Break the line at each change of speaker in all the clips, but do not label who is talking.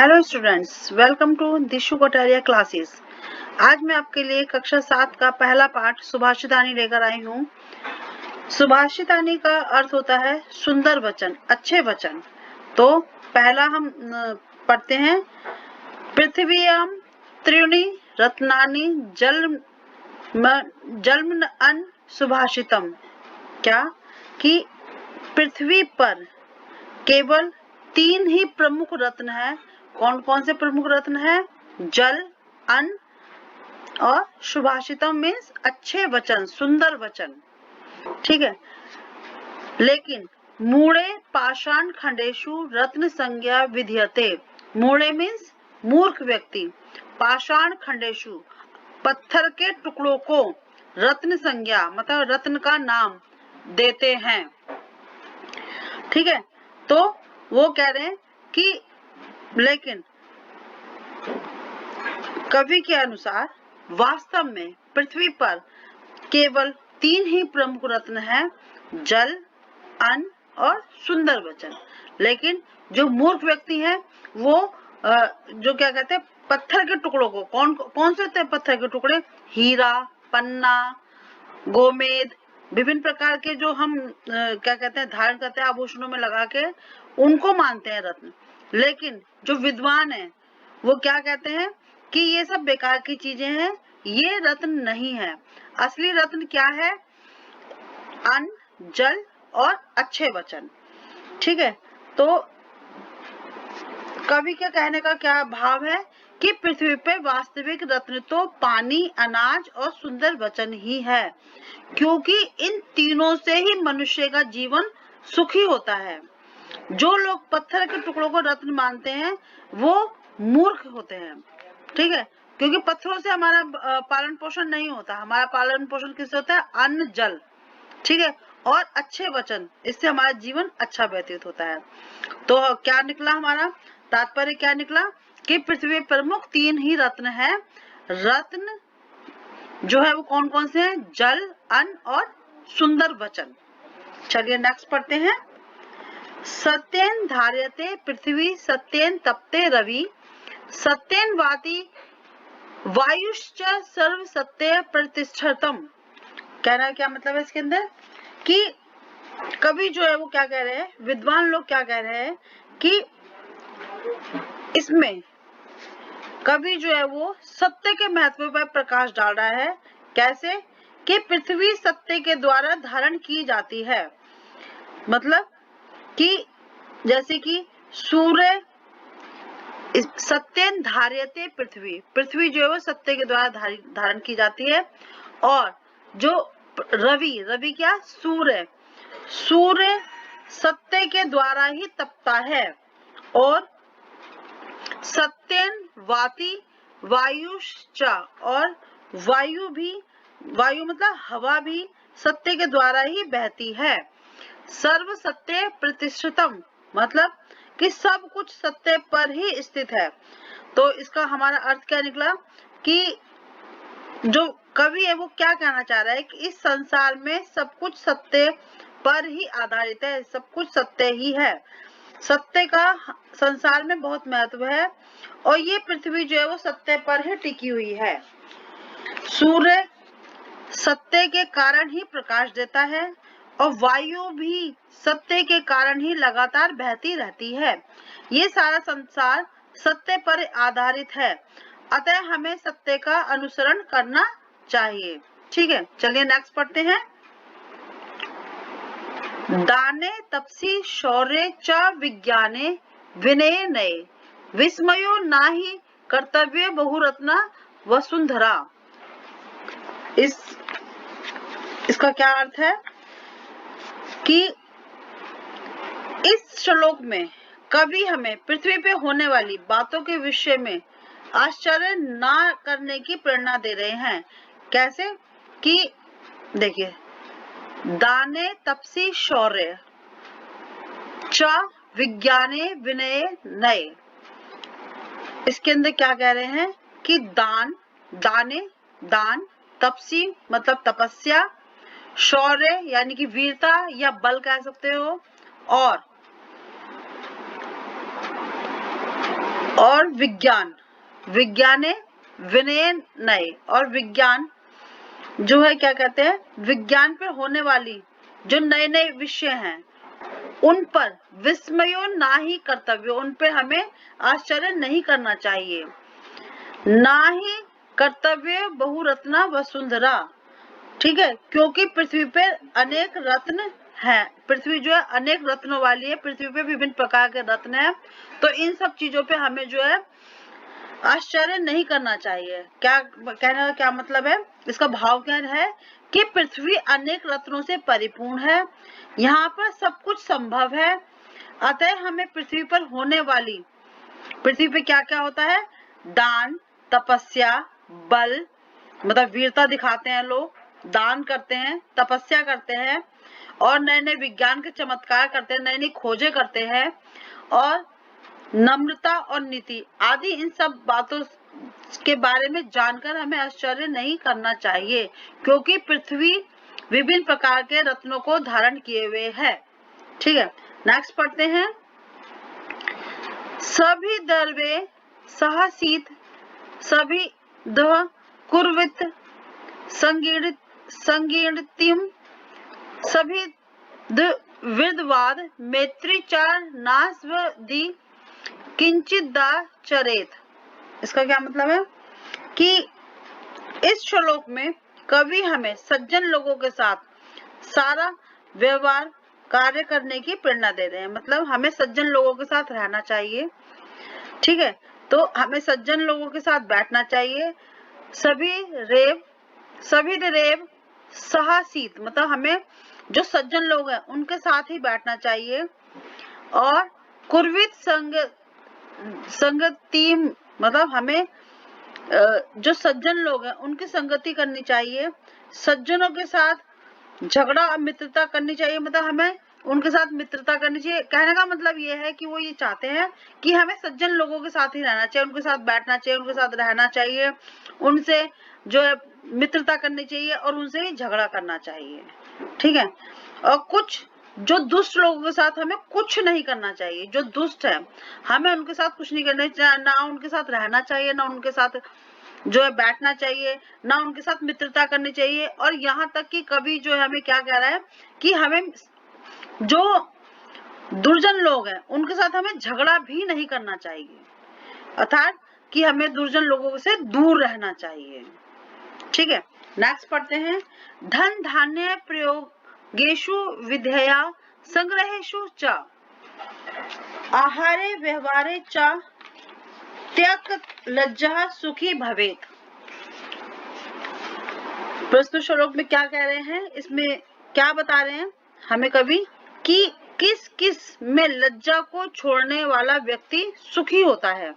Hello students, welcome to Dishu Kataria classes. आज मैं आपके लिए कक्षा 7 का पहला पाठ सुभाषितानी लेकर आई हूँ। सुभाषितानी का अर्थ होता है सुंदर वचन, अच्छे वचन। तो पहला हम पढ़ते हैं। पृथ्व्यां त्रीणि रत्नानि जल्मन् सुभाषितम। क्या कि पृथ्वी पर केवल 3 ही प्रमुख रत्न है। कौन कौन से प्रमुख रत्न है? जल, अन्न और सुभाषितम मीन्स अच्छे वचन, सुंदर वचन। ठीक है। लेकिन मूढ़े पाषाण खंडेशु रत्न संज्ञा विधीयते। मूढ़े मीन्स मूर्ख व्यक्ति, पाषाण खंडेशु पत्थर के टुकड़ों को रत्न संज्ञा मतलब रत्न का नाम देते हैं। ठीक है। तो वो कह रहे हैं कि लेकिन कवि के अनुसार वास्तव में पृथ्वी पर केवल 3 ही प्रमुख रत्न हैं, जल, अन्न और सुंदर वचन। लेकिन जो मूर्ख व्यक्ति हैं वो जो क्या कहते हैं, पत्थर के टुकड़ों को, कौन से होते हैं पत्थर के टुकड़े? हीरा, पन्ना, गोमेद, विभिन्न प्रकार के जो हम क्या कहते हैं धारण करते हैं आभूषणों में लगा के, उनको मानते हैं रत्न। लेकिन जो विद्वान है वो क्या कहते हैं कि ये सब बेकार की चीजें हैं, ये रत्न नहीं है। असली रत्न क्या है? अन्न, जल और अच्छे वचन। ठीक है। तो कवि के कहने का क्या भाव है कि पृथ्वी पे वास्तविक रत्न तो पानी, अनाज और सुंदर वचन ही है, क्योंकि इन तीनों से ही मनुष्य का जीवन सुखी होता है। जो लोग पत्थर के टुकड़ों को रत्न मानते हैं वो मूर्ख होते हैं। ठीक है। क्योंकि पत्थरों से हमारा पालन पोषण नहीं होता। हमारा पालन पोषण किससे होता है? अन्न, जल। ठीक है। और अच्छे वचन, इससे हमारा जीवन अच्छा व्यतीत होता है। तो क्या निकला? हमारा तात्पर्य क्या निकला कि पृथ्वी प्रमुख 3 ही रत्न है। रत्न जो है वो कौन कौन से हैं? जल, अन्न और सुंदर वचन। चलिए नेक्स्ट पढ़ते हैं। सत्येन धार्यते पृथ्वी, सत्येन तपते रवि, सत्येन वाति वायुश्च सर्व सत्य प्रतिष्ठितम। कहना क्या मतलब है इसके अंदर कि कवि जो है वो क्या कह रहे हैं, विद्वान लोग क्या कह रहे हैं कि इसमें कवि जो है वो सत्य के महत्व पर प्रकाश डाल रहा है। कैसे? कि पृथ्वी सत्य के द्वारा धारण की जाती है। मतलब कि जैसे कि सूर्य, सत्येन धार्यते पृथ्वी, पृथ्वी जो है वो सत्य के द्वारा धारण की जाती है। और जो रवि, रवि क्या? सूर्य, सूर्य सत्य के द्वारा ही तपता है। और सत्येन वाति वायुश्च, और वायु भी, वायु मतलब हवा भी सत्य के द्वारा ही बहती है। सर्व सत्य प्रतिष्ठितम मतलब कि सब कुछ सत्य पर ही स्थित है। तो इसका हमारा अर्थ क्या निकला कि जो कवि है वो क्या कहना चाह रहा है कि इस संसार में सब कुछ सत्य पर ही आधारित है, सब कुछ सत्य ही है। सत्य का संसार में बहुत महत्व है और ये पृथ्वी जो है वो सत्य पर ही टिकी हुई है। सूर्य सत्य के कारण ही प्रकाश देता है और वायु भी सत्य के कारण ही लगातार बहती रहती है। ये सारा संसार सत्य पर आधारित है, अतः हमें सत्य का अनुसरण करना चाहिए। ठीक है। चलिए नेक्स्ट पढ़ते हैं। दाने तपसी शौर्य च विज्ञाने विनय नये, विस्मयो नाही कर्तव्य बहुरत्ना वसुंधरा। इसका क्या अर्थ है कि इस श्लोक में कवि हमें पृथ्वी पे होने वाली बातों के विषय में आश्चर्य ना करने की प्रेरणा दे रहे हैं। कैसे? कि देखिए, दाने तपसी शौर्य च विज्ञाने विनय नये, इसके अंदर क्या कह रहे हैं कि दान, दाने दान, तपसी मतलब तपस्या, शौर्य यानी कि वीरता या बल कह सकते हो, और और विज्ञान, विज्ञाने विनय नए, और विज्ञान जो है क्या कहते हैं, विज्ञान पे होने वाली जो नए नए विषय हैं उन पर विस्मयो ना ही कर्तव्य, उन पे हमें आश्चर्य नहीं करना चाहिए, ना ही कर्तव्य बहुरत्ना वसुंधरा, ठीक है, क्योंकि पृथ्वी पे अनेक रत्न है, पृथ्वी जो है अनेक रत्नों वाली है, पृथ्वी पे विभिन्न प्रकार के रत्न है, तो इन सब चीजों पे हमें जो है आश्चर्य नहीं करना चाहिए। क्या कहने का क्या मतलब है, इसका भाव क्या है कि पृथ्वी अनेक रत्नों से परिपूर्ण है, यहाँ पर सब कुछ संभव है, अतः हमें पृथ्वी पर होने वाली, पृथ्वी पे क्या क्या होता है, दान, तपस्या, बल, मतलब वीरता दिखाते हैं लोग, दान करते हैं, तपस्या करते हैं और नए नए विज्ञान के चमत्कार करते हैं, नई नई खोजें करते हैं, और नम्रता और नीति आदि इन सब बातों के बारे में जानकर हमें आश्चर्य नहीं करना चाहिए, क्योंकि पृथ्वी विभिन्न प्रकार के रत्नों को धारण किए हुए है। ठीक है, नेक्स्ट पढ़ते हैं। सभी दर्वे सहसीत सभी दह कुर्वित संगीर्तिम सभी विदवाद मैत्रीचार नास्वदि किंचित दा चरेत। इसका क्या मतलब है कि इस श्लोक में कवि हमें सज्जन लोगों के साथ सारा व्यवहार कार्य करने की प्रेरणा दे रहे हैं, मतलब हमें सज्जन लोगों के साथ रहना चाहिए, ठीक है, तो हमें सज्जन लोगों के साथ बैठना चाहिए, सभी रेव सहसीत, मतलब हमें जो सज्जन लोग हैं उनके साथ ही बैठना चाहिए, और कुर्वित संगति, मतलब हमें जो सज्जन लोग हैं उनकी संगति करनी चाहिए, सज्जनों के साथ झगड़ा और मित्रता करनी चाहिए, मतलब हमें उनके साथ मित्रता करनी चाहिए। कहने का मतलब ये है कि वो ये चाहते हैं कि हमें सज्जन लोगों के साथ ही रहना चाहिए, उनके साथ बैठना चाहिए, उनके साथ रहना चाहिए, उनसे जो है मित्रता करनी चाहिए और उनसे ही झगड़ा करना चाहिए, ठीक है। और कुछ जो दुष्ट लोगों के साथ हमें कुछ नहीं करना चाहिए, जो दुष्ट है हमें उनके साथ कुछ नहीं करना चाहिए, ना उनके साथ रहना चाहिए, ना उनके साथ जो है बैठना चाहिए, ना उनके साथ मित्रता करनी चाहिए, और यहाँ तक कि कवि जो है हमें क्या कह रहा है कि हमें जो दुर्जन लोग हैं उनके साथ हमें झगड़ा भी नहीं करना चाहिए, अर्थात कि हमें दुर्जन लोगों से दूर रहना चाहिए, ठीक है। नेक्स्ट पढ़ते हैं। धन धान्य प्रयोगेषु विधेया संग्रहेषु च आहारे व्यवहारे च त्यक्त लज्जा सुखी भवेत। प्रस्तुत श्लोक में क्या कह रहे हैं, इसमें क्या बता रहे हैं हमें कवि कि किस किस में लज्जा को छोड़ने वाला व्यक्ति सुखी होता है,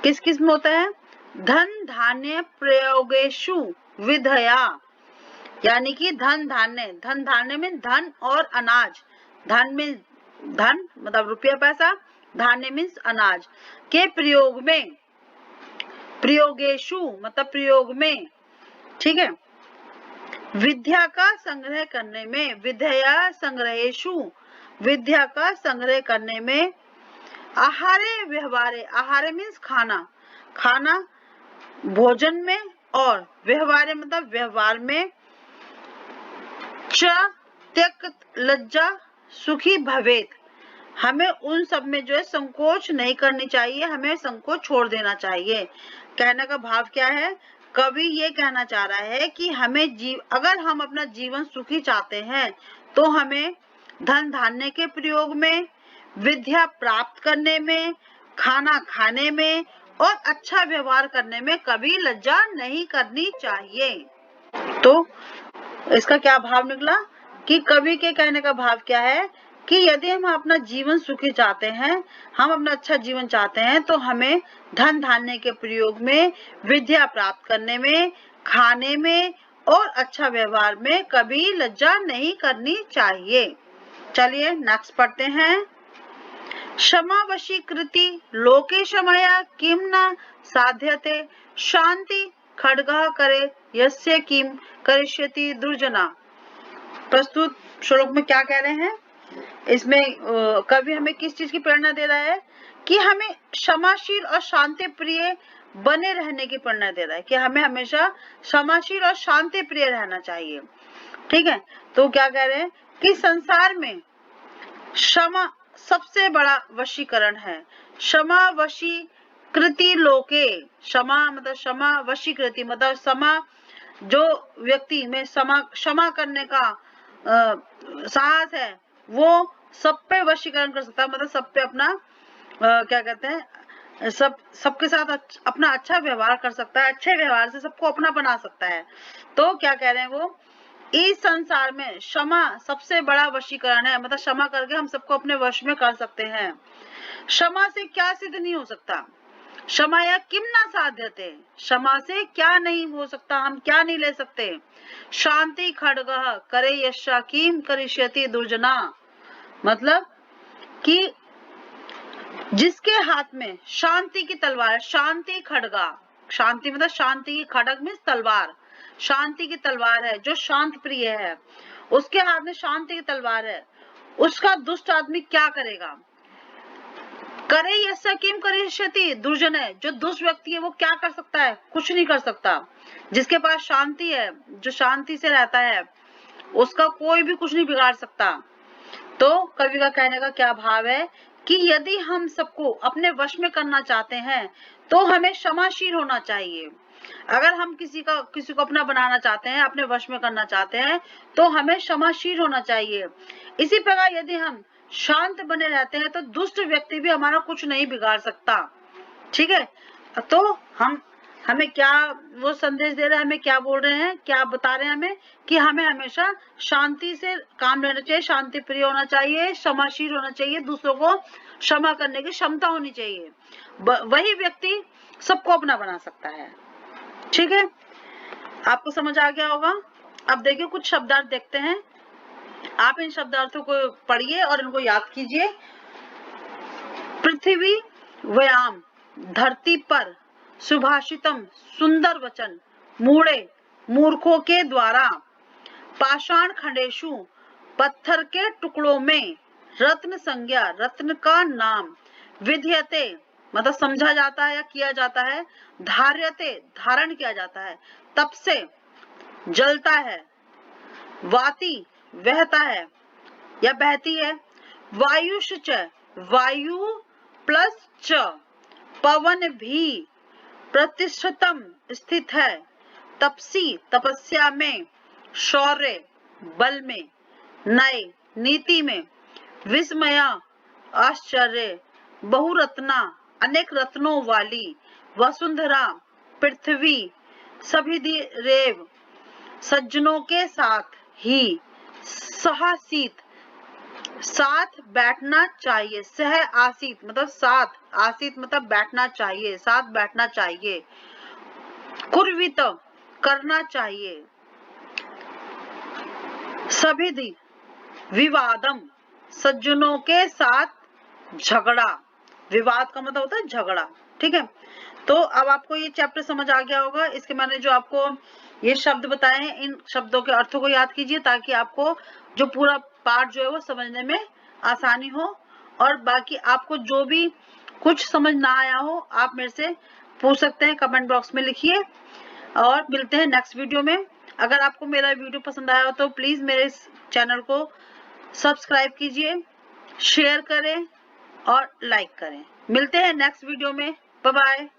किस किस में होता है, धन धान्य प्रयोगेषु विधया, यानी कि धन धान्य में धन और अनाज, धन में धन मतलब रुपया पैसा, धान्य मीन्स अनाज के प्रयोग में, प्रयोगेषु मतलब प्रयोग में, ठीक है, विद्या का संग्रह करने में, विद्या संग्रहेषु विद्या का संग्रह करने में, आहारे व्यवहारे, आहारे मीन्स खाना, खाना भोजन में, और व्यवहारे मतलब व्यवहार में, च त्यक्त लज्जा सुखी भवेत, हमें उन सब में जो है संकोच नहीं करनी चाहिए, हमें संकोच छोड़ देना चाहिए। कहने का भाव क्या है, कवि ये कहना चाह रहा है कि हमें अगर हम अपना जीवन सुखी चाहते हैं तो हमें धन धान्य के प्रयोग में, विद्या प्राप्त करने में, खाना खाने में और अच्छा व्यवहार करने में कभी लज्जा नहीं करनी चाहिए। तो इसका क्या भाव निकला कि कवि के कहने का भाव क्या है कि यदि हम अपना जीवन सुखी चाहते हैं, हम अपना अच्छा जीवन चाहते हैं, तो हमें धन धान्य के प्रयोग में, विद्या प्राप्त करने में, खाने में और अच्छा व्यवहार में कभी लज्जा नहीं करनी चाहिए। चलिए नेक्स्ट पढ़ते हैं। क्षमा वशीकृति लोके क्षमया किम न साध्यते शांति खड्गः करे यस्य किम करिष्यति दुर्जना। प्रस्तुत श्लोक में क्या कह रहे हैं, इसमें कवि हमें किस चीज की प्रेरणा दे रहा है कि हमें क्षमाशील और शांति प्रिय बने रहने की प्रेरणा दे रहा है कि हमें हमेशा क्षमाशील और शांति प्रिय रहना चाहिए। ठीक है, तो क्या कह रहे हैं कि संसार में क्षमा सबसे बड़ा वशीकरण है। क्षमा वशीकृति लोके, क्षमा मतलब क्षमा वशीकृति मतलब क्षमा, जो व्यक्ति में क्षमा करने का साहस है वो सब पे वशीकरण कर सकता है, मतलब सब पे अपना क्या कहते हैं, सबके साथ अपना अच्छा व्यवहार कर सकता है, अच्छे व्यवहार से सबको अपना बना सकता है। तो क्या कह रहे हैं वो, इस संसार में क्षमा सबसे बड़ा वशीकरण है, मतलब क्षमा करके हम सबको अपने वश में कर सकते हैं। क्षमा से क्या सिद्ध नहीं हो सकता, क्षमाया किम न साध्यते, क्षमा से क्या नहीं हो सकता, हम क्या नहीं ले सकते। शांति खड्गः करे यस्या किम करिष्यति दुर्जना, मतलब कि जिसके हाथ में शांति की तलवार, शांति खड्गा, शांति मतलब शांति की खड्ग में तलवार, शांति की तलवार है, जो शांत प्रिय है उसके हाथ में शांति की तलवार है, उसका दुष्ट आदमी क्या करेगा। करे यस्या किम करिष्यति दुर्जन है, जो दुष्ट व्यक्ति है वो क्या कर सकता है, कुछ नहीं कर सकता। जिसके पास शांति है, जो शांति से रहता है, उसका कोई भी कुछ नहीं बिगाड़ सकता। तो कवि का कहने का क्या भाव है कि यदि हम सबको अपने वश में करना चाहते हैं तो हमें क्षमाशील होना चाहिए। अगर हम किसी को अपना बनाना चाहते हैं, अपने वश में करना चाहते हैं, तो हमें क्षमाशील होना चाहिए। इसी प्रकार यदि हम शांत बने रहते हैं तो दुष्ट व्यक्ति भी हमारा कुछ नहीं बिगाड़ सकता। ठीक है, तो हमें क्या वो संदेश दे रहे हैं, हमें क्या बोल रहे हैं, क्या बता रहे हैं हमें कि हमें हमेशा शांति से काम लेना चाहिए, शांति प्रिय होना चाहिए, क्षमाशील होना चाहिए, दूसरों को क्षमा करने की क्षमता होनी चाहिए। वही व्यक्ति सबको अपना बना सकता है। ठीक है, आपको समझ आ गया होगा। अब देखिए कुछ शब्दार्थ देखते हैं, आप इन शब्दार्थों को पढ़िए और इनको याद कीजिए। पृथ्वी व्याम, धरती पर, सुभाषितम सुंदर वचन, मूढ़े मूर्खों के द्वारा, पाषाण खंडेशु पत्थर के टुकड़ों में, रत्न संज्ञा रत्न का नाम, विध्यते मतलब समझा जाता है या किया जाता है, धार्यते धारण किया जाता है, तप से जलता है, वाति बहता है या बहती है, वायुश्च वायु प्लस च, पवन भी प्रतिष्ठितम स्थित है, तपसी तपस्या में, शौर्य बल में, नय नीति में, विस्मया आश्चर्य, बहुरत्ना अनेक रत्नों वाली, वसुंधरा पृथ्वी, सभी रेव सज्जनों के साथ ही, सहासीत साथ बैठना चाहिए, सह आसीत मतलब साथ, आसीत मतलब बैठना चाहिए, साथ बैठना चाहिए, कुर्वित करना चाहिए, सभी विवादम सज्जनों के साथ झगड़ा, विवाद का मतलब होता है झगड़ा। ठीक है, तो अब आपको ये चैप्टर समझ आ गया होगा। इसके मैंने जो आपको ये शब्द बताए हैं, इन शब्दों के अर्थों को याद कीजिए ताकि आपको जो पूरा पाठ जो है वो समझने में आसानी हो। और बाकी आपको जो भी कुछ समझ ना आया हो आप मेरे से पूछ सकते हैं, कमेंट बॉक्स में लिखिए। और मिलते हैं नेक्स्ट वीडियो में। अगर आपको मेरा वीडियो पसंद आया हो तो प्लीज मेरे इस चैनल को सब्सक्राइब कीजिए, शेयर करें और लाइक करें। मिलते हैं नेक्स्ट वीडियो में। Bye bye.